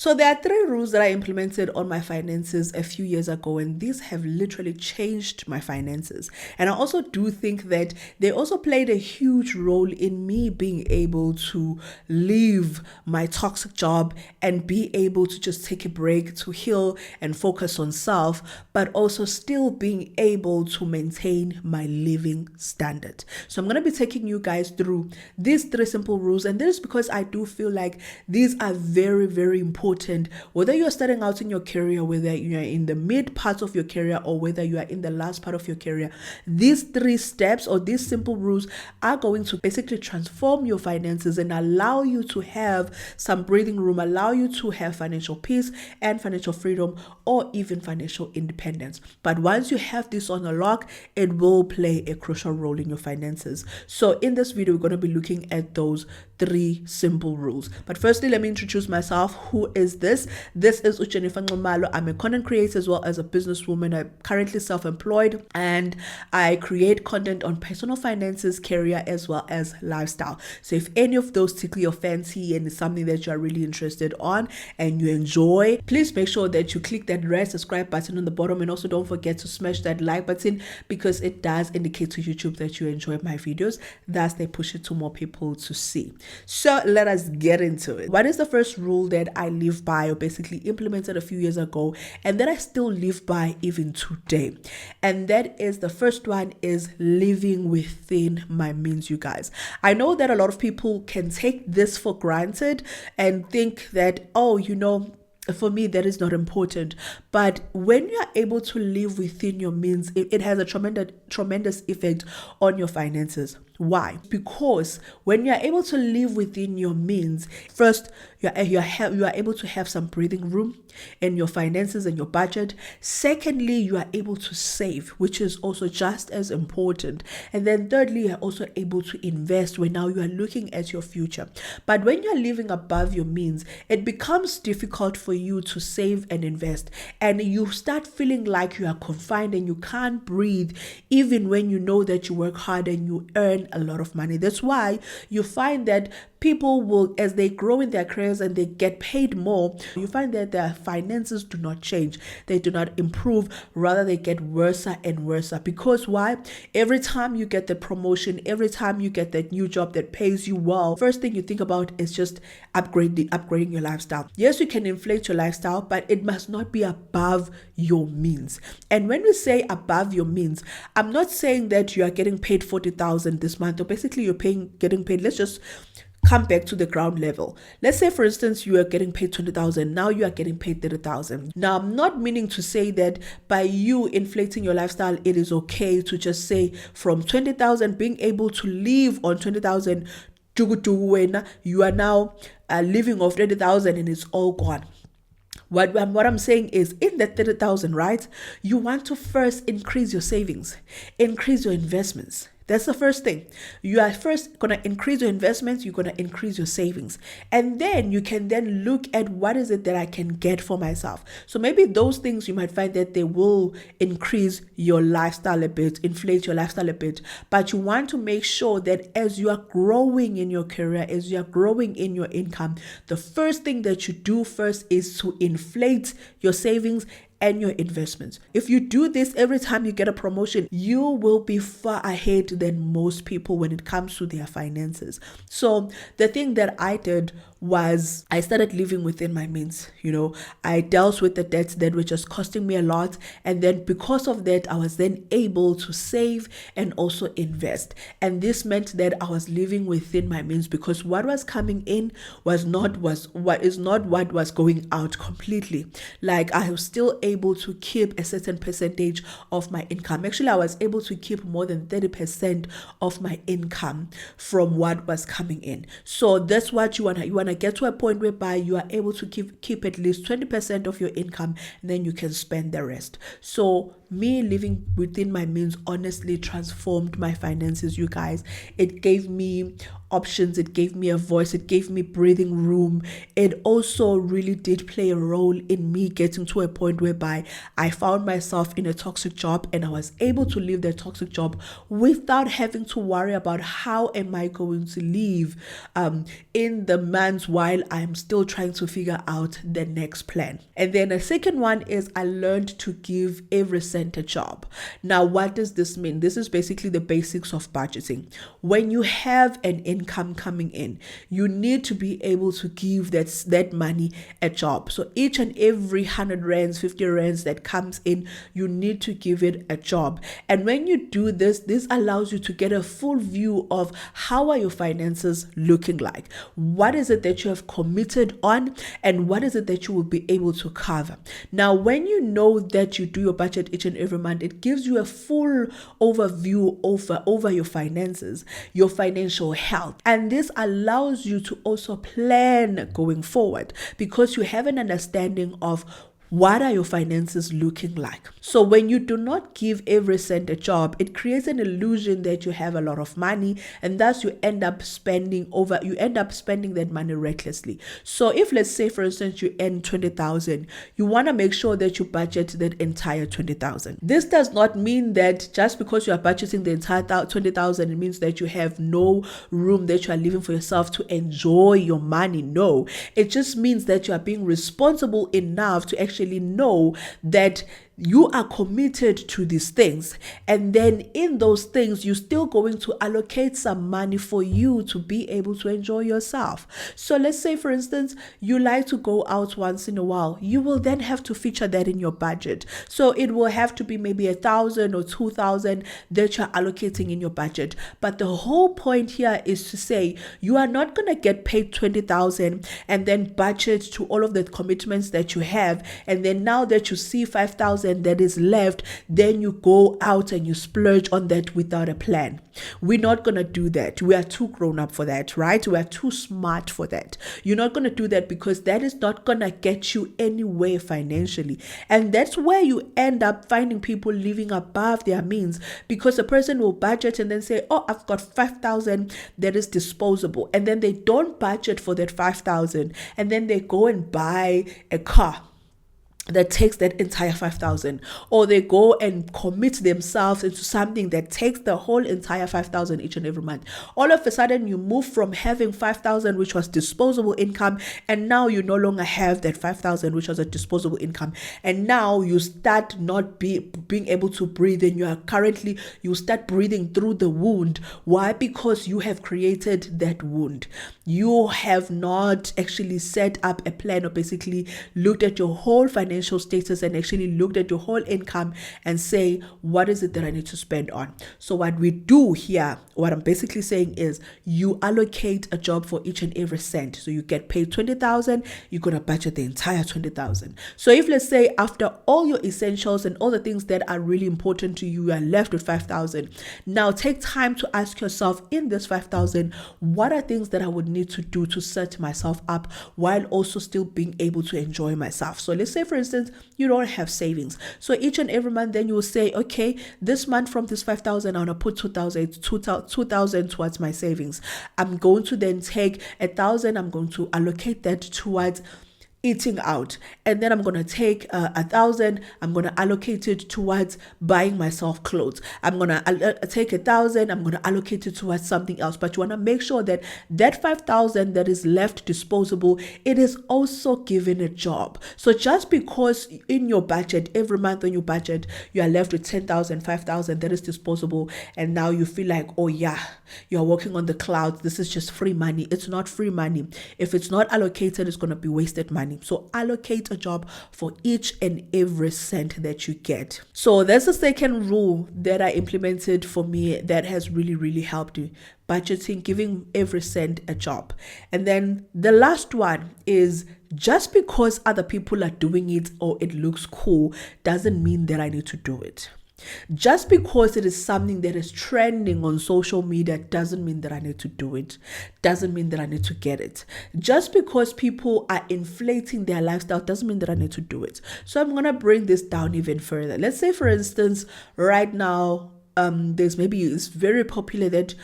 So there are 3 rules that I implemented on my finances a few years ago, and these have literally changed my finances. And I also do think that they also played a huge role in me being able to leave my toxic job and be able to just take a break to heal and focus on self, but also still being able to maintain my living standard. So I'm going to be taking you guys through these 3 simple rules, and this is because I do feel like these are very, very important, whether you're starting out in your career, whether you're in the mid part of your career, or whether you are in the last part of your career. These 3 steps or these simple rules are going to basically transform your finances and allow you to have some breathing room, allow you to have financial peace and financial freedom, or even financial independence. But once you have this on a lock, it will play a crucial role in your finances. So in this video, we're going to be looking at those 3 simple rules. But firstly, let me introduce myself. Who is this? This is Uchenifang Ngumalo. I'm a content creator as well as a businesswoman. I'm currently self-employed and I create content on personal finances, career, as well as lifestyle. So if any of those tickle your fancy and it's something that you are really interested on and you enjoy, please make sure that you click that red subscribe button on the bottom, and also don't forget to smash that like button, because it does indicate to YouTube that you enjoy my videos. Thus, they push it to more people to see. So let us get into it. What is the first rule that I live by, or basically implemented a few years ago, and that I still live by even today? And that is, the first one is living within my means, you guys. I know that a lot of people can take this for granted and think that, oh, for me, that is not important. But when you are able to live within your means, it has a tremendous effect on your finances. Why? Because when you are able to live within your means, first, you are able to have some breathing room in your finances and your budget. Secondly, you are able to save, which is also just as important. And then thirdly, you are also able to invest when now you are looking at your future. But when you are living above your means, it becomes difficult for you to save and invest. And you start feeling like you are confined and you can't breathe, even when you know that you work hard and you earn a lot of money. That's why you find that people will, as they grow in their careers and they get paid more, you find that their finances do not change. They do not improve. Rather, they get worse and worse. Because why? Every time you get the promotion, every time you get that new job that pays you well, first thing you think about is just upgrading your lifestyle. Yes, you can inflate your lifestyle, but it must not be above your means. And when we say above your means, I'm not saying that you are getting paid 40,000 this month, or basically you're getting paid. Let's just come back to the ground level. Let's say, for instance, you are getting paid 20,000. Now you are getting paid 30,000. Now, I'm not meaning to say that by you inflating your lifestyle, it is okay to just say from 20,000, being able to live on 20,000, when you are now living off 30,000 and it's all gone. What I'm saying is, in that 30,000, right, you want to first increase your savings, increase your investments. That's the first thing. You are first going to increase your investments, you're going to increase your savings. And then you can then look at what is it that I can get for myself. So maybe those things, you might find that they will increase your lifestyle a bit, inflate your lifestyle a bit. But you want to make sure that as you are growing in your career, as you are growing in your income, the first thing that you do first is to inflate your savings and your investments. If you do this every time you get a promotion, you will be far ahead than most people when it comes to their finances. So the thing that I did was I started living within my means. I dealt with the debts that were just costing me a lot. And then because of that, I was then able to save and also invest. And this meant that I was living within my means, because what was coming in was not what was going out completely. Like, I was still able to keep a certain percentage of my income. Actually, I was able to keep more than 30% of my income from what was coming in. So that's what you want to get to a point whereby you are able to keep at least 20% of your income, and then you can spend the rest. So me living within my means honestly transformed my finances, you guys. It gave me options, it gave me a voice, it gave me breathing room. It also really did play a role in me getting to a point whereby I found myself in a toxic job, and I was able to leave that toxic job without having to worry about how am I going to leave in the months while I'm still trying to figure out the next plan. And then a second one is I learned to give every cent a job. Now, what does this mean? This is basically the basics of budgeting. When you have an income coming in, you need to be able to give that money a job. So each and every 100 rands, 50 rands that comes in, you need to give it a job. And when you do this, this allows you to get a full view of how are your finances looking like. What is it that you have committed on, and what is it that you will be able to cover? Now, when you know that you do your budget each and every month, it gives you a full overview over your finances, your financial health. And this allows you to also plan going forward because you have an understanding of what are your finances looking like. So when you do not give every cent a job, it creates an illusion that you have a lot of money, and thus you end up spending that money recklessly. So if, let's say for instance, you earn 20,000, you want to make sure that you budget that entire 20,000. This does not mean that just because you are budgeting the entire 20,000, it means that you have no room, that you are leaving for yourself to enjoy your money. No, it just means that you are being responsible enough to actually know that you are committed to these things, and then in those things you're still going to allocate some money for you to be able to enjoy yourself. So let's say for instance you like to go out once in a while, you will then have to feature that in your budget. So it will have to be maybe 1,000 or 2,000 that you're allocating in your budget. But the whole point here is to say you are not going to get paid 20,000 and then budget to all of the commitments that you have, and then now that you see 5,000 that is left, then you go out and you splurge on that without a plan. We're not going to do that. We are too grown up for that, right? We are too smart for that. You're not going to do that because that is not going to get you anywhere financially. And that's where you end up finding people living above their means, because a person will budget and then say, oh, I've got 5,000 that is disposable. And then they don't budget for that 5,000. And then they go and buy a car that takes that entire 5,000, or they go and commit themselves into something that takes the whole entire 5,000 each and every month. All of a sudden you move from having 5,000 which was disposable income, and now you no longer have that 5,000 which was a disposable income, and now you start not being able to breathe, and you start breathing through the wound. Why? Because you have created that wound. You have not actually set up a plan, or basically looked at your whole financial status and actually looked at your whole income and say, what is it that I need to spend on? So what we do here, what I'm basically saying is you allocate a job for each and every cent. So you get paid 20,000, you're going to budget the entire 20,000. So if, let's say, after all your essentials and all the things that are really important to you, you are left with 5,000. Now take time to ask yourself, in this 5,000, what are things that I would need to do to set myself up while also still being able to enjoy myself? So let's say, for instance, you don't have savings. So each and every month, then you will say, okay, this month from this 5,000, I'm going to put 2,000 towards my savings. I'm going to then take 1,000, I'm going to allocate that towards eating out, and then I'm going to take 1,000, I'm going to allocate it towards buying myself clothes. I'm going to take 1,000, I'm going to allocate it towards something else. But you want to make sure that that 5,000 that is left disposable, it is also given a job. So just because in your budget, every month on your budget, you are left with 10,000, 5,000 that is disposable, and now you feel like, oh yeah, you're working on the clouds, this is just free money. It's not free money. If it's not allocated, it's going to be wasted money. So allocate a job for each and every cent that you get. So that's the second rule that I implemented for me that has really, really helped me. Budgeting, giving every cent a job. And then the last one is, just because other people are doing it or it looks cool doesn't mean that I need to do it. Just because it is something that is trending on social media doesn't mean that I need to do it. Doesn't mean that I need to get it. Just because people are inflating their lifestyle doesn't mean that I need to do it. So I'm going to bring this down even further. Let's say, for instance, right now, there's maybe it's very popular that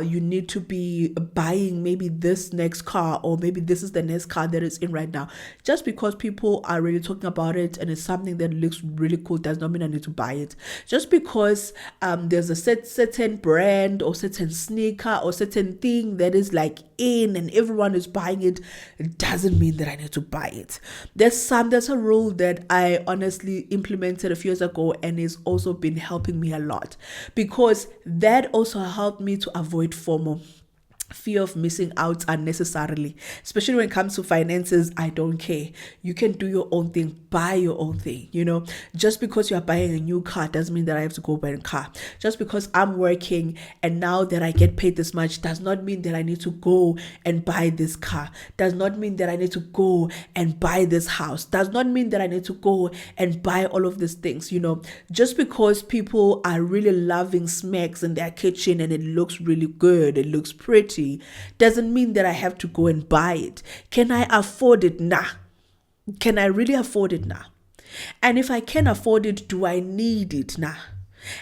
you need to be buying maybe this next car, or maybe this is the next car that is in right now. Just because people are really talking about it and it's something that looks really cool does not mean I need to buy it. Just because there's a certain brand or certain sneaker or certain thing that is like in and everyone is buying it, it doesn't mean that I need to buy it. There's a rule that I honestly implemented a few years ago, and it's also been helping me a lot, because that also helped me to avoid FOMO, fear of missing out unnecessarily. Especially when it comes to finances, I don't care. You can do your own thing, buy your own thing. Just because you're buying a new car doesn't mean that I have to go buy a car. Just because I'm working and now that I get paid this much does not mean that I need to go and buy this car. Does not mean that I need to go and buy this house. Does not mean that I need to go and buy all of these things. Just because people are really loving smacks in their kitchen and it looks really good, it looks pretty, doesn't mean that I have to go and buy it. Can I afford it? Nah. Can I really afford it? Nah. And if I can afford it, do I need it? Nah.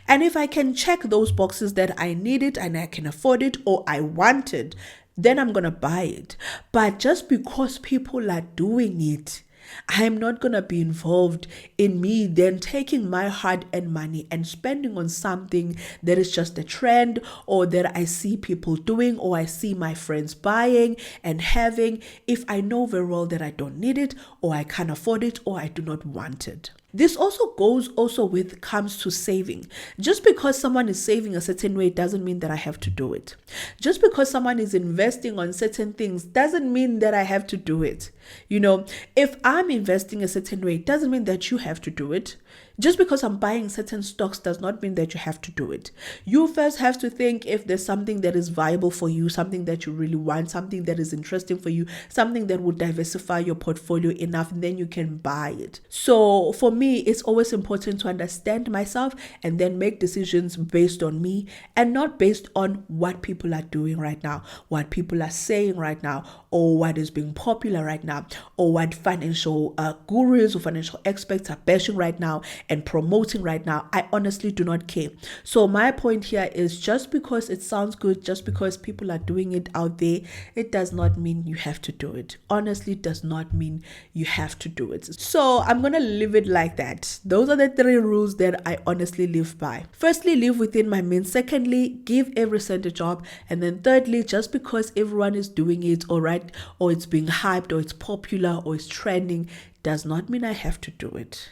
And if I can check those boxes that I need it and I can afford it or I want it, then I'm going to buy it. But just because people are doing it, I am not going to be involved in me then taking my hard-earned money and spending on something that is just a trend, or that I see people doing, or I see my friends buying and having, if I know very well that I don't need it, or I can't afford it, or I do not want it. This also goes with comes to saving. Just because someone is saving a certain way doesn't mean that I have to do it. Just because someone is investing on certain things doesn't mean that I have to do it. If I'm investing a certain way, it doesn't mean that you have to do it. Just because I'm buying certain stocks does not mean that you have to do it. You first have to think if there's something that is viable for you, something that you really want, something that is interesting for you, something that would diversify your portfolio enough, and then you can buy it. So for me, it's always important to understand myself and then make decisions based on me and not based on what people are doing right now, what people are saying right now, or what is being popular right now, or what financial gurus or financial experts are bashing right now and promoting right now. I honestly do not care. So my point here is, just because it sounds good, just because people are doing it out there, it does not mean you have to do it. Honestly, does not mean you have to do it. So I'm going to leave it like that. Those are the 3 rules that I honestly live by. Firstly, live within my means. Secondly, give every cent a job. And then thirdly, just because everyone is doing it, all right, or it's being hyped, or it's popular, or it's trending, does not mean I have to do it.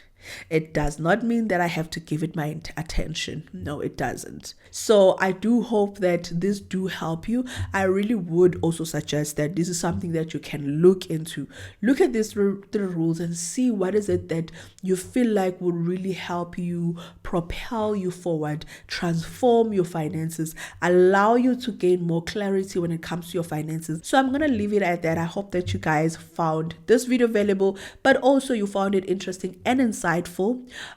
It does not mean that I have to give it my attention. No, it doesn't. So I do hope that this do help you. I really would also suggest that this is something that you can look into. Look at these 3 rules and see what is it that you feel like will really help you, propel you forward, transform your finances, allow you to gain more clarity when it comes to your finances. So I'm going to leave it at that. I hope that you guys found this video valuable, but also you found it interesting and insightful,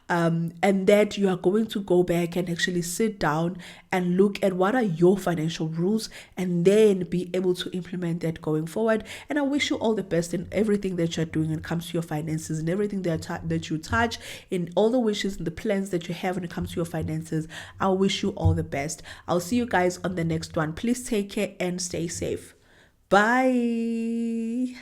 and that you are going to go back and actually sit down and look at what are your financial rules and then be able to implement that going forward. And I wish you all the best in everything that you're doing when it comes to your finances and everything that you touch, in all the wishes and the plans that you have when it comes to your finances. I wish you all the best. I'll see you guys on the next one. Please take care and stay safe. Bye.